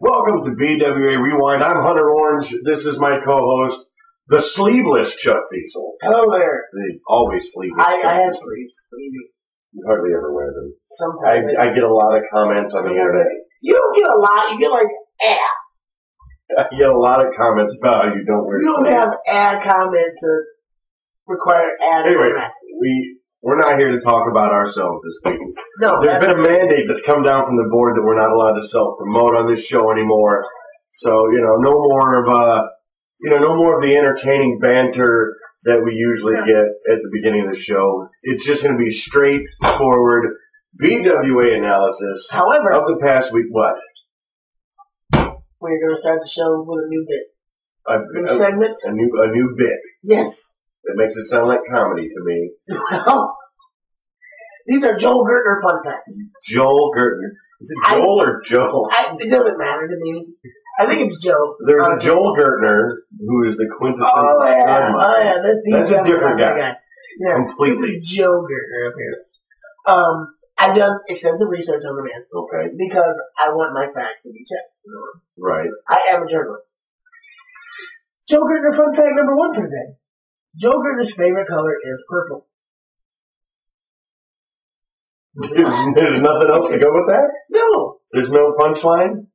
Welcome to BWA Rewind. I'm Hunter Orange. This is my co-host, the sleeveless Chuck Diesel. Hello there. The always sleeveless. I have sleeves. You hardly ever wear them. Sometimes. I get a lot of comments on the internet. You don't get a lot. You get like, I get a lot of comments about how you don't wear sleeves. You don't have ad comment to require ad. Anyway, we're not here to talk about ourselves this week. No. There's been a mandate that's come down from the board that we're not allowed to self-promote on this show anymore. So, no more of the entertaining banter that we usually get at the beginning of the show. It's just going to be straightforward BWA analysis. However, of the past week. What? We're going to start the show with a new bit. New segment. A new bit. Yes. That makes it sound like comedy to me. Well, these are Joel Gertner fun facts. Joel Gertner. Is it Joel or Joe? It doesn't matter to me. I think it's Joe. There's a Joel Gertner who is the quintessential That's a different guy. Yeah, completely. This is Joe Gertner up here. I've done extensive research on the man. Okay. Because I want my facts to be checked. Right. I am a journalist. Joe Gertner fun fact number 1 for today. Joe Gertner's favorite color is purple. There's nothing else to go with that? No. There's no punchline?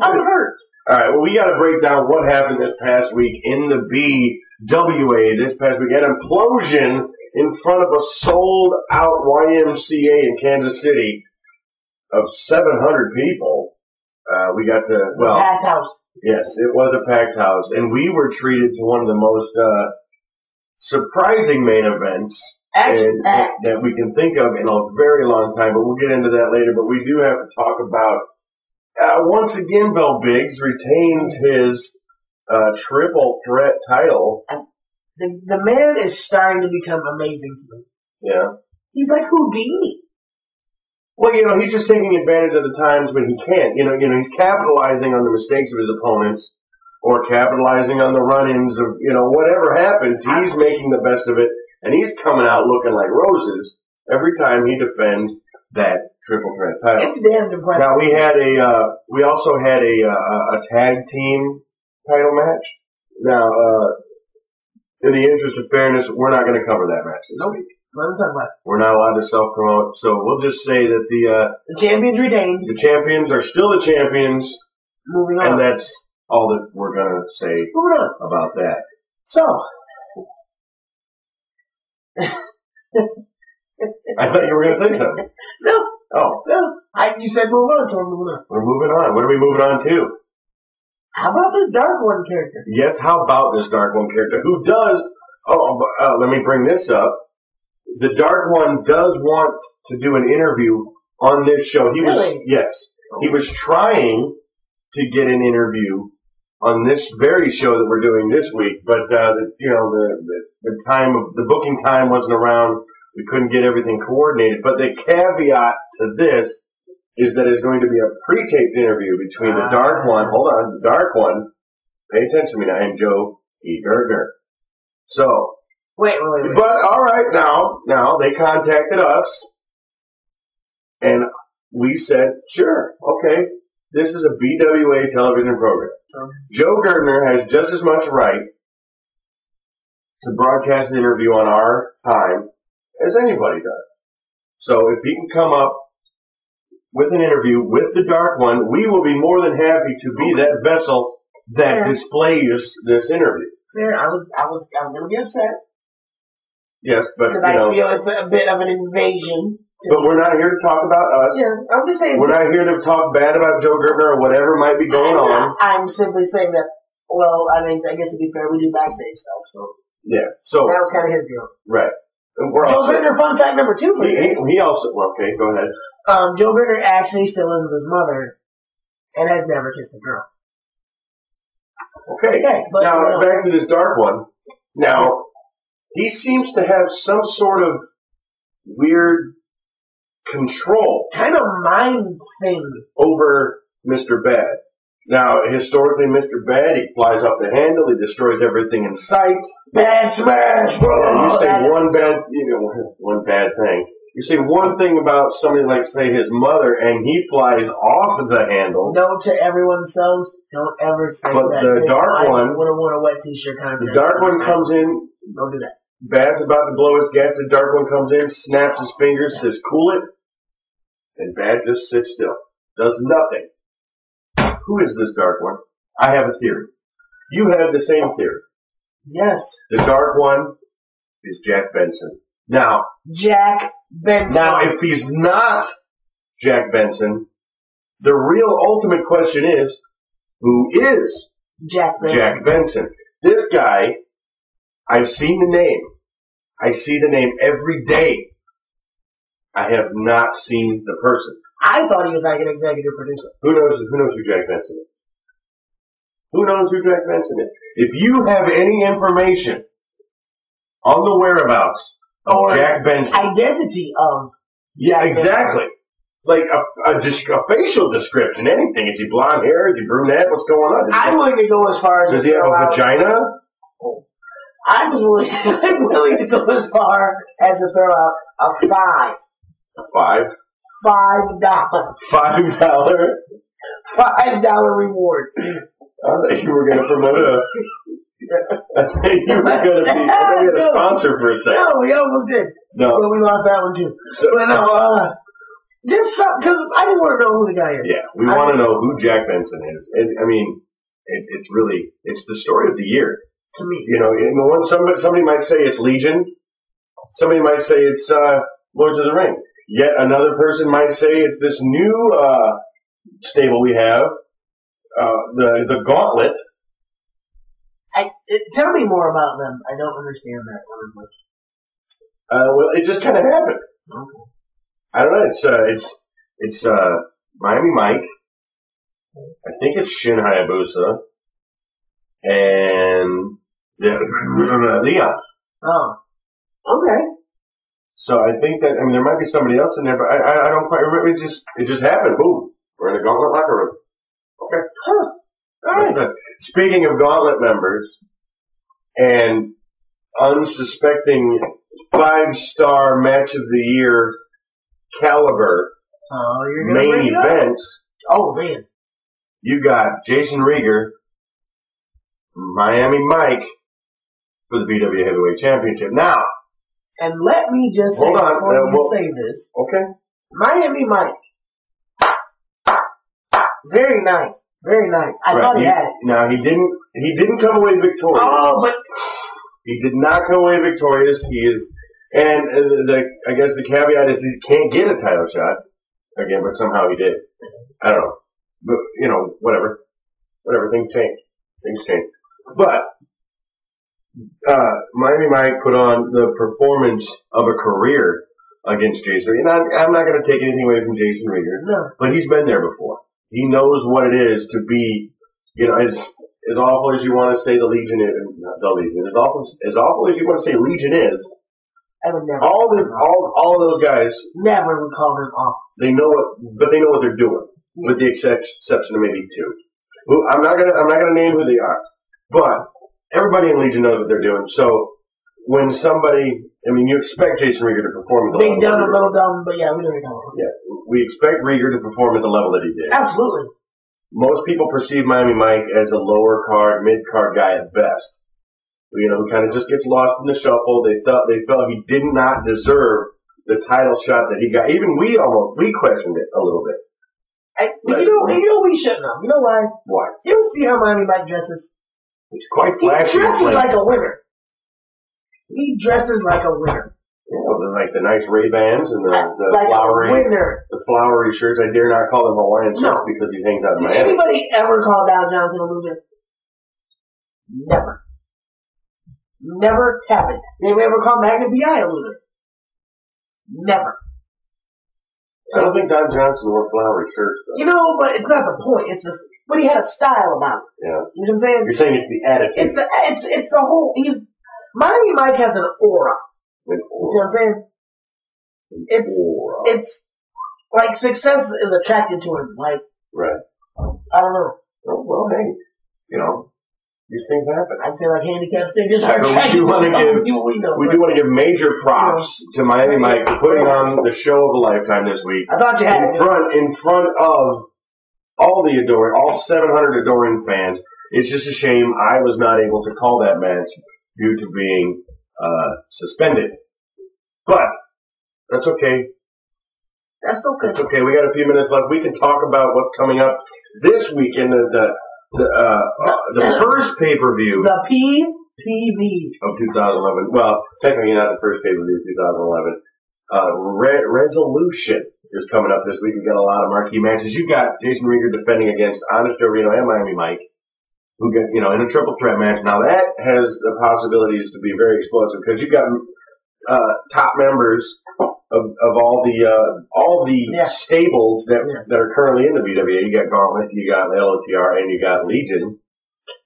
I'm hurt. Alright, well, we got to break down what happened this past week in the BWA. This past week, an implosion in front of a sold-out YMCA in Kansas City of 700 people. We got to, well, packed house. Yes, it was a packed house, and we were treated to one of the most surprising main events that we can think of in a very long time, but we'll get into that later. But we do have to talk about, once again, Bill Biggs retains his triple threat title. The man is starting to become amazing to me. Yeah. He's like Houdini. Well, he's just taking advantage of the times when he can't. He's capitalizing on the mistakes of his opponents or capitalizing on the run-ins of, whatever happens. He's making the best of it, and he's coming out looking like roses every time he defends that triple threat title. It's damn impressive. Now, we also had a tag team title match. Now, in the interest of fairness, we're not going to cover that match this week. Let me talk about it. We're not allowed to self-promote, so we'll just say that the champions retained. The champions are still the champions. Moving on. And that's all that we're going to say about that. So. I thought you were going to say something. No. Oh. No. You said move on, so we're moving on. We're moving on. What are we moving on to? How about this Dark One character? Yes, how about this Dark One character? Who does... let me bring this up. The Dark One does want to do an interview on this show. He was trying to get an interview on this very show that we're doing this week, but the booking time wasn't around. We couldn't get everything coordinated. But the caveat to this is that it's going to be a pre-taped interview between the Dark One. Hold on, the Dark One. Pay attention to me now, and Joe E. Gertner. So. Wait. But all right, now they contacted us, and we said, sure, okay, this is a BWA television program. Joe Gertner has just as much right to broadcast an interview on our time as anybody does. So if he can come up with an interview with the Dark One, we will be more than happy to be that vessel that displays this interview. Fair. I was going to be upset. Yes, but because I feel it's a bit of an invasion. But we're not here to talk about us. Yeah, I'm just saying. We're not here to talk bad about Joe Gertner or whatever might be going on. I'm simply saying that. Well, I guess to be fair, we do backstage stuff. So yeah, so that was kind of his deal. Right. Joe Gertner, fun fact number 2. He also okay. Go ahead. Joe Gertner actually still lives with his mother and has never kissed a girl. Okay. But now back to this Dark One. Now. He seems to have some sort of weird control. Kind of mind thing. Over Mr. Bad. Now, historically, Mr. Bad, he flies off the handle, he destroys everything in sight. Bad smash! You say one bad thing. You say one thing about somebody like, say, his mother, and he flies off the handle. Note to everyone themselves, don't ever say but that. The dark one would have worn a wet t-shirt kind of thing. The dark one comes in. Don't do that. Bad's about to blow his gas. The dark one comes in, snaps his fingers, says, cool it. And Bad just sits still. Does nothing. Who is this dark one? I have a theory. You have the same theory. Yes. The dark one is Jack Benson. Now, Jack Benson. Now, if he's not Jack Benson, the real ultimate question is, who is Jack Benson? Jack Benson. This guy, I've seen the name. I see the name every day. I have not seen the person. I thought he was like an executive producer. Who knows who Jack Benson is? Who knows who Jack Benson is? If you have any information on the whereabouts of Jack Benson. Identity of. Yeah, exactly. Like a facial description, anything. Is he blonde hair? Is he brunette? What's going on? I'm willing to go as far as. Does he have a vagina? I'm willing to go as far as to throw out a $5. A $5? $5. $5 reward. I thought you were going to promote I thought you were going to be. I thought we had a sponsor for a second. No, we almost did. No. But we lost that one too. So, but no, just because I just want to know who the guy is. Yeah, we want to know who Jack Benson is. It's really, it's the story of the year. To me. You know, somebody might say it's Legion. Somebody might say it's Lords of the Ring. Yet another person might say it's this new stable we have, the Gauntlet. Tell me more about them. I don't understand that one much. Well, it just kind of happened. Okay. I don't know. It's Miami Mike. I think it's Shin Hayabusa. And Leon. Oh. Okay. So I think that, there might be somebody else in there, but I don't quite remember. It just happened. Boom. We're in the Gauntlet locker room. Okay. Huh. All right. Speaking of Gauntlet members and unsuspecting 5-star match of the year caliber main events. Oh, man. You got Jason Rieger, Miami Mike for the BWA Heavyweight Championship. Now, and let me just say before you say this. Okay. Miami Mike. Very nice. Very nice. I thought he had it. Now, he didn't come away victorious. Oh, but he did not come away victorious. He is, and I guess the caveat is he can't get a title shot again, but somehow he did. I don't know. But, whatever. Things change. But, Miami Mike put on the performance of a career against Jason Rieger. And I'm not going to take anything away from Jason Rieger. No. But he's been there before. He knows what it is to be, as awful as you want to say the Legion is, not the Legion, as awful as you want to say Legion is, I would never. all of those guys never would call them awful. They know what they're doing, with the exception of maybe two. I'm not gonna name who they are, but everybody in Legion knows what they're doing. So when somebody, you expect Jason Rieger to perform at the level. Big dumb, a little dumb, but yeah, we know what. Yeah, we expect Rieger to perform at the level that he did. Absolutely. Most people perceive Miami Mike as a lower card, mid card guy at best. Who kind of just gets lost in the shuffle. They felt he did not deserve the title shot that he got. Even we questioned it a little bit. We shouldn't have. You know why? Why? You don't see how Miami Mike dresses. He's quite flashy. He dresses like a winner. He dresses like a winner. Like the nice Ray-Bans and the like flowery shirts. I dare not call them Hawaiian shirts because he hangs out in Miami. Did anybody ever call Dow Johnson a loser? Never. Never happened. Did we ever call Magna B.I. a loser? Never. I don't think Don Johnson wore flowery shirts, though. But it's not the point. But he had a style about it. Yeah. You know what I'm saying? You're saying it's the attitude. It's the whole, Miami Mike has an aura. You see what I'm saying? It's like success is attracted to him. Like, right. I don't know. Well, hey, These things happen. I'd say like handicap stickers are But we do want to give major props to Miami Mike for putting on the show of a lifetime this week. I thought you had in front of all 700 adoring fans. It's just a shame I was not able to call that match due to being suspended. But that's okay. That's okay. It's okay. We got a few minutes left. We can talk about what's coming up this weekend. The first pay-per-view. The PPV. Of 2011. Well, technically not the first pay-per-view of 2011. Resolution is coming up this week. We've got a lot of marquee matches. You got Jason Rieger defending against Honest Joe Reno and Miami Mike, who get, in a triple threat match. Now that has the possibilities to be very explosive because you got top members of all the stables that are currently in the BWA. You got Gauntlet, you got LOTR, and you got Legion.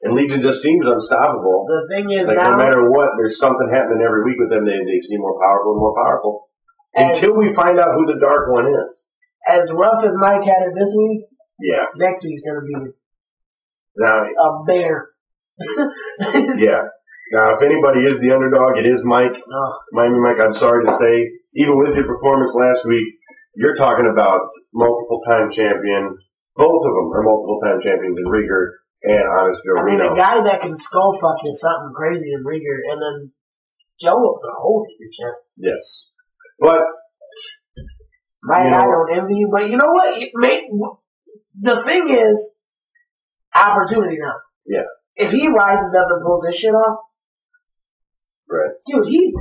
And Legion just seems unstoppable. The thing is, like no matter what, there's something happening every week with them. They seem more powerful and more powerful. Until we find out who the dark one is. As rough as Mike had it this week, next week's going to be a bear. Yeah. Now, if anybody is the underdog, it is Mike. Miami Mike, I'm sorry to say, even with your performance last week, you're talking about multiple-time champion. Both of them are multiple-time champions in Rieger and Honest Joe Reno. I mean, a guy that can skull fuck you something crazy in Rieger, and then Joe will hold your chest. Yes. But, I don't envy you, but you know what? The thing is, opportunity now. Yeah. If he rises up and pulls this shit off, right. Dude, he's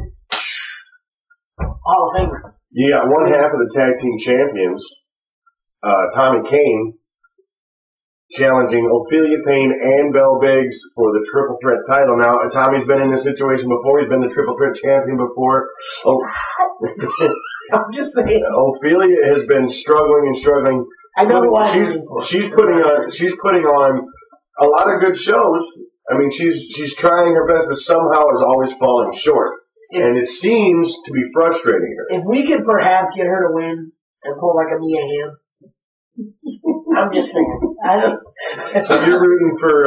Hall of Famer. You got one half of the tag team champions, Tommy Kane, challenging Ophelia Payne and Belle Biggs for the triple threat title. Now, Tommy's been in this situation before. He's been the triple threat champion before. I'm just saying. Ophelia has been struggling. I know why she's putting on a lot of good shows. I mean, she's trying her best, but somehow is always falling short. And it seems to be frustrating her. If we could perhaps get her to win and pull like a Mia Hamm, I'm just saying. So you're rooting for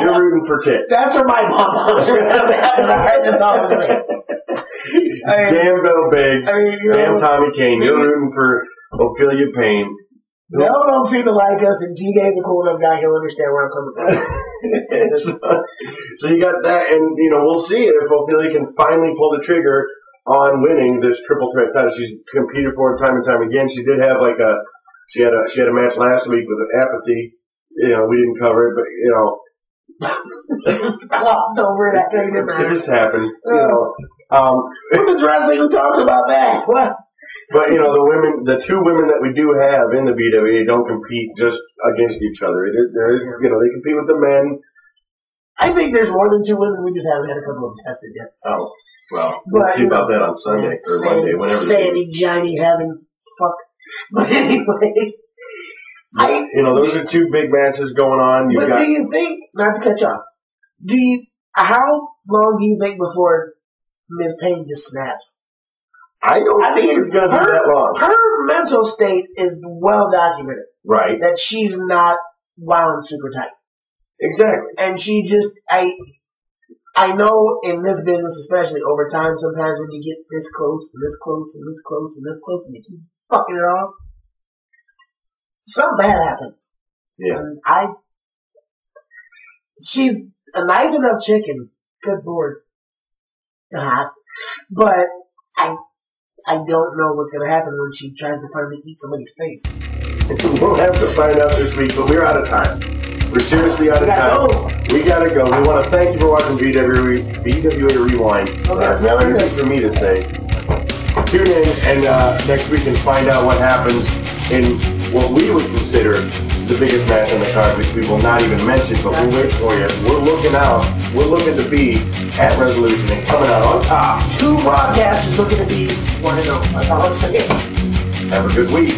you're rooting for tits. That's where my mom is. That's all I'm saying. Damn Belle Biggs. Damn Tommy Kane. You're rooting for Ophelia Payne. Mel don't seem to like us, and TJ's a cool enough guy. He'll understand where I'm coming from. So you got that, and we'll see if Ophelia can finally pull the trigger on winning this triple threat title. She's competed for it time and time again. She did have she had a match last week with Apathy. We didn't cover it, but just glossed over it. I think it just happens. Women's wrestling. Who talks about that? What? But, the two women that we do have in the BWA don't compete just against each other. They compete with the men. I think there's more than two women. We just haven't had a couple of them tested yet. Oh, well, we'll see about that on Sunday or Monday, whenever. Sandy, Johnny, having fuck. But anyway. Those are two big matches going on. Do you think, not to cut you off, how long do you think before Ms. Payne just snaps? I don't think it's going to be that long. Her mental state is well documented. Right. That she's not wound super tight. Exactly. And she just, I know in this business, especially over time, sometimes when you get this close and this close and this close and this close and you keep fucking it off, something bad happens. Yeah. And she's a nice enough chicken. Good Lord. But I don't know what's going to happen when she tries to finally eat somebody's face. We'll have to find out this week, but we're out of time. We're seriously out of time. We gotta go. We want to thank you for watching BWA Rewind. It's not easy for me to say. Tune in and next week and find out what happens in what we would consider the biggest match on the card, which we will not even mention, but we'll wait for you. We're looking out. We're looking to be at Resolution and coming out on top. Two broadcasters looking to be 1-0. That's all I'm saying. Have a good week.